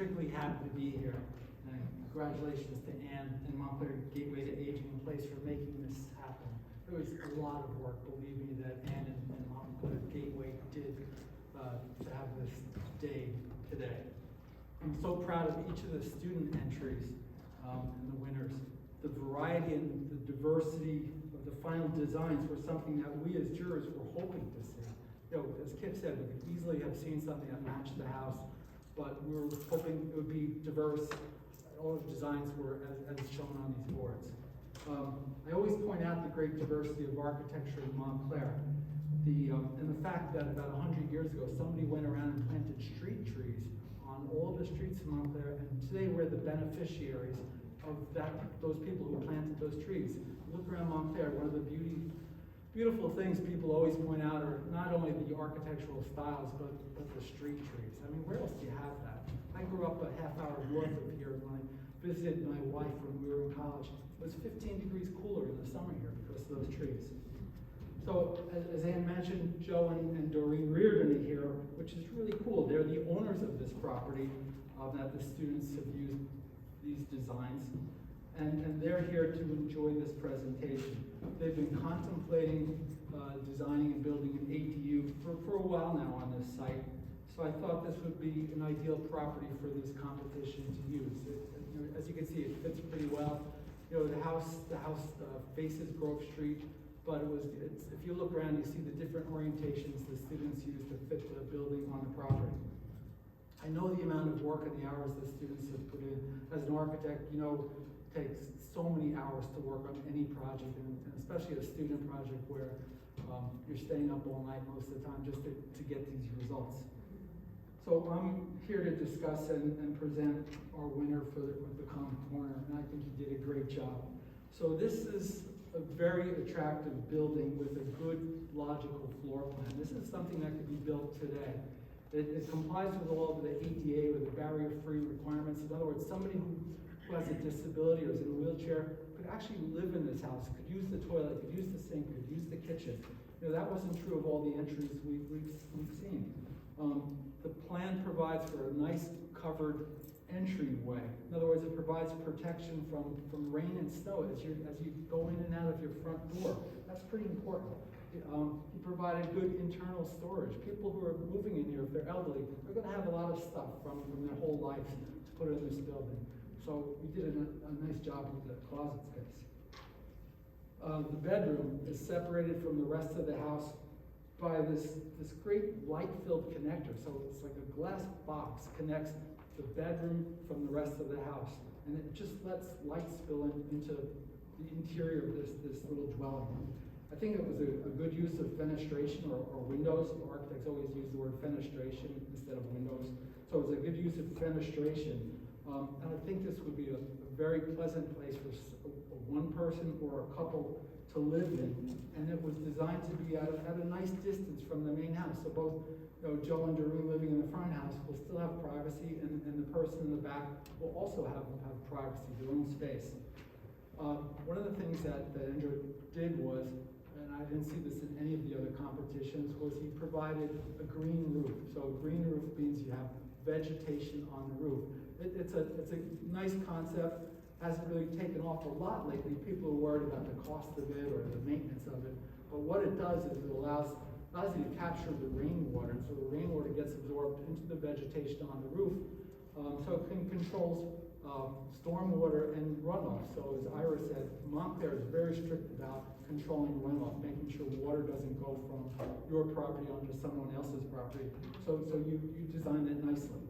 particularly happy to be here. And congratulations to Anne and Montclair Gateway to Aging in Place for making this happen. It was a lot of work, believe me, that Anne and Montclair Gateway did to have this day today. I'm so proud of each of the student entries and the winners. The variety and the diversity of the final designs were something that we as jurors were hoping to see. You know, as Kip said, we could easily have seen something that matched the house, but we were hoping it would be diverse. All the designs were as shown on these boards. I always point out the great diversity of architecture in Montclair. And the fact that about 100 years ago, somebody went around and planted street trees on all the streets in Montclair, and today we're the beneficiaries of those people who planted those trees. Look around Montclair, one of the beautiful things people always point out are not only the architectural styles, but the street trees. I mean, where else do you have that? I grew up a half hour north of here when I visited my wife when we were in college. It was 15 degrees cooler in the summer here because of those trees. So, as Anne mentioned, Joe and Doreen Rearden are here, which is really cool. They're the owners of this property that the students have used these designs, and they're here to enjoy this presentation. They've been contemplating designing and building an ADU for a while now on this site, so I thought this would be an ideal property for this competition to use. As you can see, it fits pretty well. You know, the house faces Grove Street, but if you look around, you see the different orientations the students use to fit the building on the property. I know the amount of work and the hours the students have put in. As an architect, you know, it takes so many hours to work on any project, and especially a student project where you're staying up all night most of the time just to get these results. So I'm here to discuss and present our winner for the Common Corner, and I think he did a great job. So this is a very attractive building with a good logical floor plan. This is something that could be built today. It complies with all of the ADA, with the barrier-free requirements. In other words, somebody who has a disability or is in a wheelchair could actually live in this house, could use the toilet, could use the sink, could use the kitchen. You know, that wasn't true of all the entries we've seen. The plan provides for a nice covered entryway. In other words, it provides protection from rain and snow as you go in and out of your front door. That's pretty important. He provided good internal storage. People who are moving in here, if they're elderly, they're going to have a lot of stuff from their whole life to put in this building. So we did a nice job with the closet space. The bedroom is separated from the rest of the house by this great light-filled connector. So it's like a glass box connects the bedroom from the rest of the house. And it just lets light spill into the interior of this little dwelling. I think it was a good use of fenestration or windows. Architects always use the word fenestration instead of windows. So it was a good use of fenestration. And I think this would be a very pleasant place for one person or a couple to live in. And it was designed to be at a nice distance from the main house. So both Joe and Doreen living in the front house will still have privacy, and the person in the back will also have privacy, their own space. One of the things that Endrit did was, and I didn't see this in any of the other competitions, was he provided a green roof. So a green roof means you have vegetation on the roof. It's a nice concept. Hasn't really taken off a lot lately. People are worried about the cost of it or the maintenance of it. But what it does is it allows you to capture the rainwater. So the rainwater gets absorbed into the vegetation on the roof. So it controls stormwater and runoff. So as Ira said, Montclair is very strict about controlling runoff, making sure water doesn't go from your property onto someone else's property. So you designed it nicely.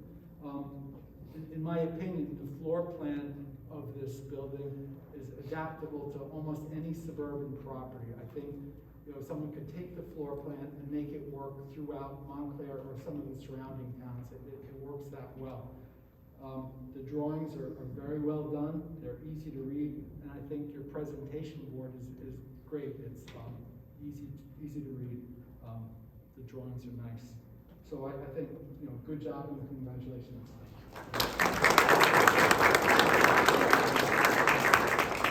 In my opinion, the floor plan of this building is adaptable to almost any suburban property. I think someone could take the floor plan and make it work throughout Montclair or some of the surrounding towns. It works that well. The drawings are very well done. They're easy to read, and I think your presentation board is great. It's easy to read. The drawings are nice. So I think good job and congratulations.